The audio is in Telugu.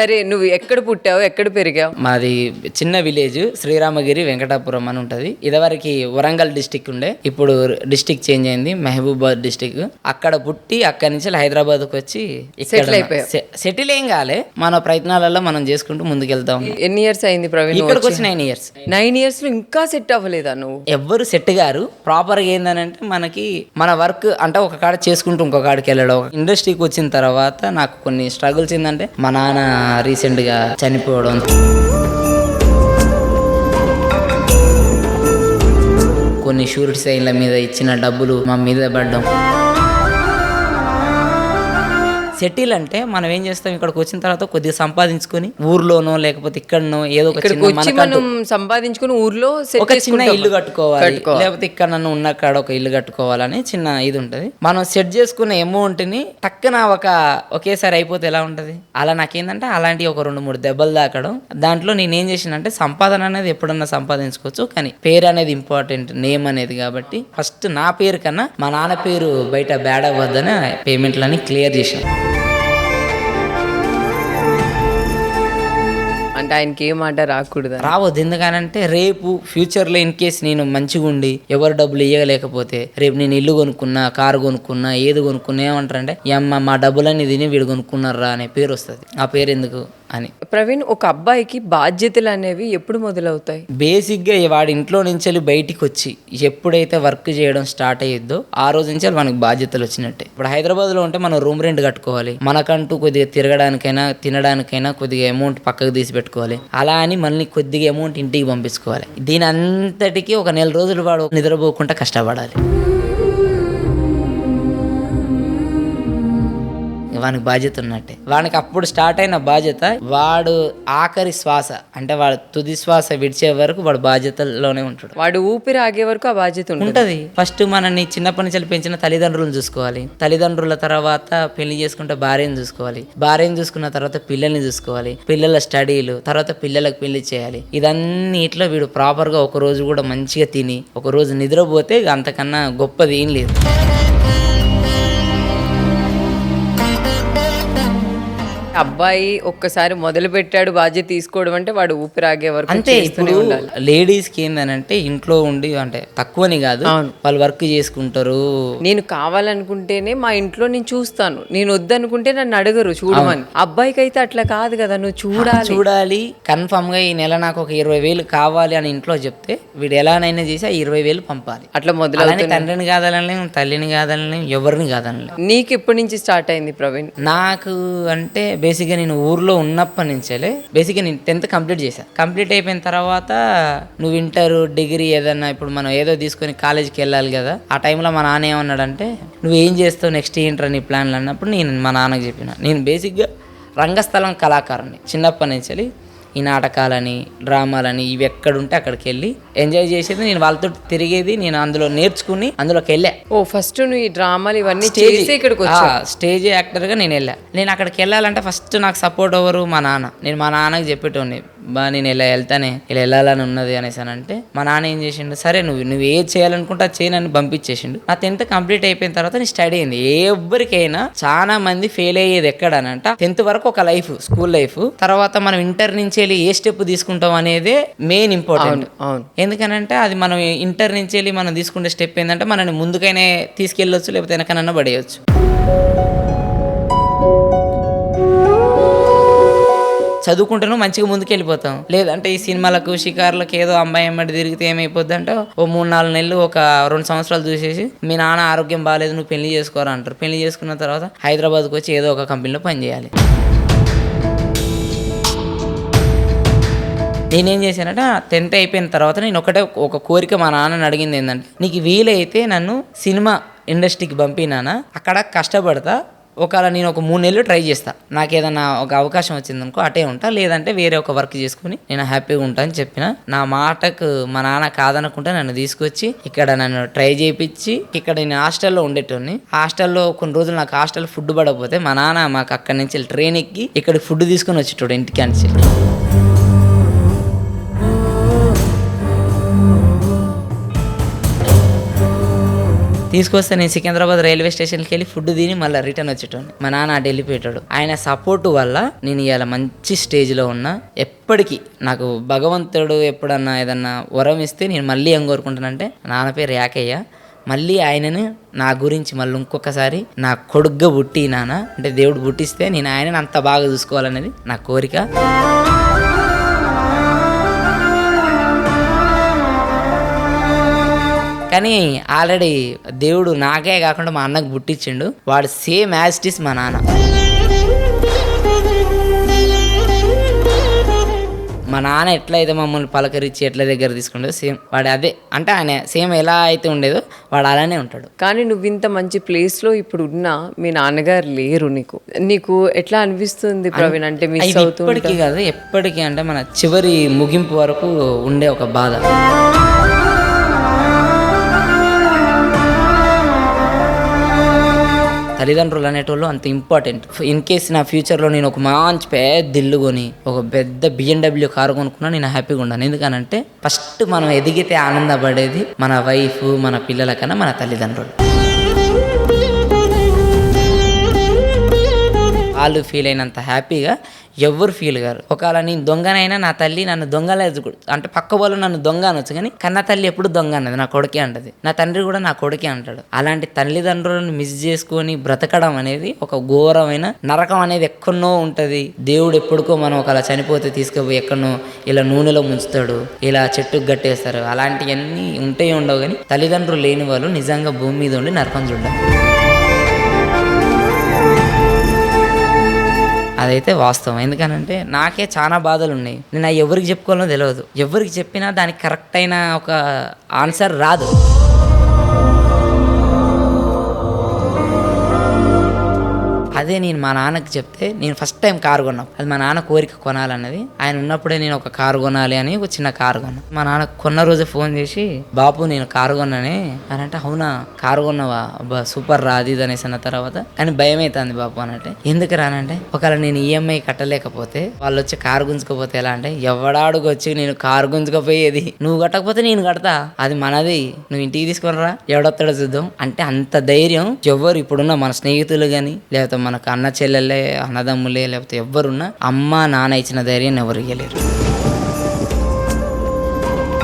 సరే, నువ్వు ఎక్కడ పుట్టావు, ఎక్కడ పెరిగావు? మాది చిన్న విలేజ్ శ్రీరామగిరి వెంకటాపురం అని ఉంటది. ఇదివరకు వరంగల్ డిస్టిక్ ఉండే, ఇప్పుడు డిస్టిక్ చేంజ్ అయింది, మహబూబాద్ డిస్టిక్. అక్కడ పుట్టి అక్కడి నుంచి హైదరాబాద్కి వచ్చి సెటిల్ ఏం కాలే, మన ప్రయత్నాలలో మనం చేసుకుంటూ ముందుకెళ్తాం. ఎన్ని ఇయర్స్ అయింది ప్రవీణ్? ఇక్కడికి వచ్చి 9 years. 9 years లో ఇంకా సెట్ అవ్వలేదా నువ్వు? ఎవ్వరు సెట్ గారు. ప్రాపర్గా ఏందనంటే మనకి మన వర్క్ అంటే ఒక కాడ చేసుకుంటూ ఇంకో కాడికి వెళ్ళడం. ఇండస్ట్రీకి వచ్చిన తర్వాత నాకు కొన్ని స్ట్రగుల్స్ ఏంటంటే మా నాన్న రీసెంట్ గా చనిపోవడం, కొన్ని షూరిటీ సైన్ల మీద ఇచ్చిన డబ్బులు మా మీద పడ్డం. సెటిల్ అంటే మనం ఏం చేస్తాం, ఇక్కడికి వచ్చిన తర్వాత కొద్దిగా సంపాదించుకొని ఊర్లోనో లేకపోతే ఇక్కడనో ఏదో ఒక మనం సంపాదించుకుని ఊర్లో ఒక చిన్న ఇల్లు కట్టుకోవాలి, లేకపోతే ఇక్కడ నన్ను ఉన్న కాడ ఒక ఇల్లు కట్టుకోవాలని చిన్న ఇది ఉంటది. మనం సెట్ చేసుకున్న అమౌంట్ ని టక్కున ఒకేసారి అయిపోతే ఎలా ఉంటది, అలా నాకేందంటే అలాంటి ఒక 2-3 దెబ్బలు తాకడం. దాంట్లో నేను ఏం చేసినంటే సంపాదన అనేది ఎప్పుడన్నా సంపాదించుకోవచ్చు, కానీ పేరు అనేది ఇంపార్టెంట్, నేమ్ అనేది. కాబట్టి ఫస్ట్ నా పేరు కన్నా మా నాన్న పేరు బయట బ్యాడ్ అవ్వద్దని పేమెంట్లని క్లియర్ చేశాను. అంటే ఆయనకి ఏ మాట రాకూడదు, రావద్దు. ఎందుకనంటే రేపు ఫ్యూచర్లో ఇన్ కేస్ నేను మంచిగా ఉండి ఎవరు డబ్బులు ఇవ్వలేకపోతే, రేపు నేను ఇల్లు కొనుక్కున్నా, కారు కొనుక్కున్నా, ఏది కొనుక్కున్నా ఏమంటారంటే అమ్మ మా డబ్బులన్నీ తిని వీడు కొనుక్కున్నారా అనే పేరు వస్తుంది. ఆ పేరు ఎందుకు అని. ప్రవీణ్, ఒక అబ్బాయికి బాధ్యతలు అనేవి ఎప్పుడు మొదలవుతాయి? బేసిక్గా వాడి ఇంట్లో నుంచి వెళ్ళి బయటికి వచ్చి ఎప్పుడైతే వర్క్ చేయడం స్టార్ట్ అయ్యిద్దో ఆ రోజు నుంచి మనకు బాధ్యతలు వచ్చినట్టే. ఇప్పుడు హైదరాబాద్లో ఉంటే మనం రూమ్ రెంట్ కట్టుకోవాలి, మనకంటూ కొద్దిగా తిరగడానికైనా తినడానికైనా కొద్దిగా అమౌంట్ పక్కకు తీసి పెట్టుకోవాలి. అలా అని మళ్ళీ కొద్దిగా అమౌంట్ ఇంటికి పంపించుకోవాలి. దీని అంతటికీ ఒక 4 రోజులు వాడు నిద్రపోకుండా కష్టపడాలి. వానికి బాధ్యత ఉన్నట్టే. వానికి అప్పుడు స్టార్ట్ అయిన బాధ్యత, వాడు ఆఖరి శ్వాస అంటే వాడు తుది శ్వాస విడిచే వరకు వాడు బాధ్యతల్లోనే ఉంటాడు. వాడు ఊపిరి ఆగే వరకు ఆ బాధ్యత ఉంటది. ఫస్ట్ మనని చిన్నప్పటి నుంచి పెంచిన తల్లిదండ్రులను చూసుకోవాలి, తల్లిదండ్రుల తర్వాత పెళ్లి చేసుకుంటే భార్యను చూసుకోవాలి, భార్యను చూసుకున్న తర్వాత పిల్లల్ని చూసుకోవాలి, పిల్లల స్టడీలు, తర్వాత పిల్లలకు పెళ్లి చేయాలి. ఇదన్నిట్లో వీడు ప్రాపర్గా ఒక రోజు కూడా మంచిగా తిని ఒక రోజు నిద్రపోతే అంతకన్నా గొప్పది ఏం లేదు. అబ్బాయి ఒక్కసారి మొదలు పెట్టాడు బాధ్యత తీసుకోవడం అంటే వాడు ఊపిరాగే వరకు అంతే. ఇప్పుడు లేడీస్ కి ఏందనంటే ఇంట్లో ఉండి అంటే తక్కువని కాదు, వాళ్ళు వర్క్ చేసుకుంటారు. నేను కావాలనుకుంటేనే మా ఇంట్లో నేను చూస్తాను, నేను వద్దనుకుంటే నన్ను అడగరు చూడమని. అబ్బాయికి అయితే అట్లా కాదు కదా, నువ్వు చూడాలి. కన్ఫర్మ్ గా ఈ నెల నాకు ఒక 20,000 కావాలి అని ఇంట్లో చెప్తే వీడు ఎలానైనా చేసి ఆ 20,000 పంపాలి. అట్లా మొదలు తండ్రిని కాదనలేం, తల్లిని కాదనలేం, ఎవరిని కాదనలేం. నీకు ఎప్పటి నుంచి స్టార్ట్ అయింది ప్రవీణ్? నాకు అంటే బేసిక్గా నేను ఊర్లో ఉన్నప్పటి నుంచే బేసిక్గా నేను 10th కంప్లీట్ చేశాను. కంప్లీట్ అయిపోయిన తర్వాత నువ్వు ఇంటర్, డిగ్రీ ఏదన్నా ఇప్పుడు మనం ఏదో తీసుకొని కాలేజీకి వెళ్ళాలి కదా, ఆ టైంలో మా నాన్న ఏమన్నాడంటే నువ్వు ఏం చేస్తావు నెక్స్ట్ ఏంట్రా నీ ప్లాన్లు అన్నప్పుడు నేను మా నాన్నకి చెప్పిన, నేను బేసిక్గా రంగస్థలం కళాకారుని చిన్నప్పటి నుంచి. ఈ నాటకాలని, డ్రామాలని ఇవి ఎక్కడుంటే అక్కడికి వెళ్ళి ఎంజాయ్ చేసేది, నేను వాళ్ళతో తిరిగేది, నేను అందులో నేర్చుకుని అందులోకి వెళ్ళా. ఫస్ట్ నువ్వు ఈ డ్రామాలు ఇవన్నీ చేసి ఇక్కడికి వచ్చా? స్టేజ్ యాక్టర్గా నేను వెళ్ళా. నేను అక్కడికి వెళ్ళాలంటే ఫస్ట్ నాకు సపోర్ట్ ఎవరు? మా నాన్న. నేను మా నాన్నకి చెప్పేటోని, నేను ఇలా వెళ్తానే, ఇలా వెళ్ళాలని ఉన్నది అనేసి అంటే మా నాన్న ఏం చేసిండు, సరే నువ్వు ఏది చేయాలనుకుంటే అది చేయనని పంపించేసిండు. నా 10th కంప్లీట్ అయిపోయిన తర్వాత నేను స్టడీ అయింది. ఎవరికైనా చాలా మంది ఫెయిల్ అయ్యేది ఎక్కడనంట 10th వరకు ఒక లైఫ్, స్కూల్ లైఫ్. తర్వాత మనం ఇంటర్ నుంచి వెళ్ళి ఏ స్టెప్ తీసుకుంటాం అనేది మెయిన్ ఇంపార్టెంట్. ఎందుకనంటే అది మనం ఇంటర్ నుంచి వెళ్ళి మనం తీసుకునే స్టెప్ ఏంటంటే మనని ముందుకైనా తీసుకెళ్ళొచ్చు, లేకపోతే వెనకనన్నా పడేయచ్చు. చదువుకుంటేనూ మంచిగా ముందుకు వెళ్ళిపోతాం. లేదంటే ఈ సినిమాలకు, షికార్లకు ఏదో అమ్మాయి అమ్మడి తిరిగితే ఏమైపోద్ది అంటే ఓ 3-4 నెలలు, ఒక 2 సంవత్సరాలు చూసేసి మీ నాన్న ఆరోగ్యం బాగాలేదు నువ్వు పెళ్లి చేసుకోరా అంటారు. పెళ్లి చేసుకున్న తర్వాత హైదరాబాద్కి వచ్చి ఏదో ఒక కంపెనీలో పనిచేయాలి. నేనేం చేశానంటే 10th అయిపోయిన తర్వాత నేను ఒక కోరిక మా నాన్నని అడిగింది ఏంటంటే, నీకు వీలైతే నన్ను సినిమా ఇండస్ట్రీకి పంపినానా, అక్కడ కష్టపడతా, ఒకవేళ నేను ఒక 3 నెలలు ట్రై చేస్తా, నాకు ఏదైనా ఒక అవకాశం వచ్చిందనుకో అటే ఉంటా, లేదంటే వేరే ఒక వర్క్ చేసుకుని నేను హ్యాపీగా ఉంటా అని చెప్పిన. నా మాటకు మా నాన్న కాదనుకుంటే నన్ను తీసుకొచ్చి ఇక్కడ నన్ను ట్రై చేయించి, ఇక్కడ నేను హాస్టల్లో ఉండేటోని. హాస్టల్లో కొన్ని రోజులు నాకు హాస్టల్ ఫుడ్ పడకపోతే మా నాన్న మాకు అక్కడి నుంచి ట్రైన్ ఎక్కి ఇక్కడ ఫుడ్ తీసుకొని వచ్చేటోడు ఇంటికి అని. తీసుకొస్తే నేను సికింద్రాబాద్ రైల్వే స్టేషన్కి వెళ్ళి ఫుడ్ తిని మళ్ళీ రిటర్న్ వచ్చేటోని. మా నాన్న అటు వెళ్ళిపోయేటాడు. ఆయన సపోర్టు వల్ల నేను ఇవాళ మంచి స్టేజ్లో ఉన్నా. ఎప్పటికీ నాకు భగవంతుడు ఎప్పుడన్నా ఏదన్నా వరం ఇస్తే నేను మళ్ళీ ఏం కోరుకుంటానంటే, నాన్న పేరు యాకయ్య, మళ్ళీ ఆయనని నా గురించి మళ్ళీ ఇంకొకసారి నా కొడుగ్గా పుట్టి నాన్న అంటే దేవుడు పుట్టిస్తే నేను ఆయనని అంత బాగా చూసుకోవాలనేది నా కోరిక. కానీ ఆల్రెడీ దేవుడు నాకే కాకుండా మా అన్నకు పుట్టించిండు. వాడు సేమ్ యాజ్ ఇట్ ఈస్ మా నాన్న. మా నాన్న ఎట్లయితే మమ్మల్ని పలకరించి ఎట్లా దగ్గర తీసుకుంటాడో సేమ్ వాడు అదే, అంటే ఆయన సేమ్ ఎలా అయితే ఉండేదో వాడు అలానే ఉంటాడు. కానీ నువ్వు ఇంత మంచి ప్లేస్లో ఇప్పుడు ఉన్నా మీ నాన్నగారు లేరు. నీకు ఎట్లా అనిపిస్తుంది ప్రవీణ్? అంటే మిస్ అవుతుంది. ఇప్పటికీ కాదు, ఎప్పటికీ అంటే మన చివరి ముగింపు వరకు ఉండే ఒక బాధ. తల్లిదండ్రులు అనేటోళ్ళు అంత ఇంపార్టెంట్. ఇన్ కేస్ నా ఫ్యూచర్లో నేను ఒక మంచి పెద్ద ఇల్లు కొని ఒక పెద్ద BMW కారు కొనుక్కున్నా నేను హ్యాపీగా ఉన్నాను. ఎందుకనంటే ఫస్ట్ మనం ఎదిగితే ఆనందపడేది మన వైఫ్, మన పిల్లల కన్నా మన తల్లిదండ్రులు. వాళ్ళు ఫీల్ అయినంత హ్యాపీగా ఎవరు ఫీల్ గారు. ఒకవేళ నేను దొంగనైనా నా తల్లి నన్ను దొంగలేదు, అంటే పక్క వాళ్ళు నన్ను దొంగ అనొచ్చు, కానీ కన్న తల్లి ఎప్పుడు దొంగ అన్నది నా కొడుకే అంటది. నా తండ్రి కూడా నా కొడుకే అంటాడు. అలాంటి తల్లిదండ్రులను మిస్ చేసుకొని బ్రతకడం అనేది ఒక ఘోరమైన నరకం అనేది ఎక్కడనో ఉంటుంది. దేవుడు ఎప్పుడుకో మనం ఒకలా చనిపోతే తీసుకుపోయి ఎక్కడనో ఇలా నూనెలో ముంచుతాడు, ఇలా చెట్టుకు గట్టేస్తారు. అలాంటివన్నీ ఉంటే ఉండవు, కానీ తల్లిదండ్రులు లేని వాళ్ళు నిజంగా భూమి మీద ఉండి నరకం చూడాలి. అదైతే వాస్తవం. ఎందుకనంటే నాకే చాలా బాధలు ఉన్నాయి. నేను ఎవరికి చెప్పుకోవాలో తెలియదు. ఎవరికి చెప్పినా దానికి కరెక్ట్ అయిన ఒక ఆన్సర్ రాదు. అదే నేను మా నాన్నకి చెప్తే, నేను ఫస్ట్ టైం కారు కొన్నాను. అది మా నాన్న కోరిక కొనాలన్నది. ఆయన ఉన్నప్పుడే నేను ఒక కారు కొనాలి అని ఒక చిన్న కారు కొన్నాను. మా నాన్న కొన్న రోజు ఫోన్ చేసి, బాపు నేను కారు కొన్నానే అని అంటే, అవునా కారు కొన్నావా, అబ్బా సూపర్ రా అది ఇది అనేసి అన్న తర్వాత, కానీ భయం అవుతుంది బాపు అని అంటే, ఎందుకు రానంటే ఒకవేళ నేను EMI కట్టలేకపోతే వాళ్ళు వచ్చి కారు గుంజుకపోతే ఎలా అంటే, ఎవడాడుకు వచ్చి నేను కారు గుంజుకపోయేది, నువ్వు కట్టకపోతే నేను కడతా, అది మనది, నువ్వు ఇంటికి తీసుకొని రా, ఎవడొస్తాడో చూద్దాం అంటే. అంత ధైర్యం ఎవరు ఇప్పుడున్న మన స్నేహితులు కానీ, లేకపోతే మనకు అన్న చెల్లెలే, అన్నదమ్ములే, లేకపోతే ఎవరున్నా అమ్మ నాన్న ఇచ్చిన ధైర్యాన్ని ఎవరు ఇవ్వలేరు.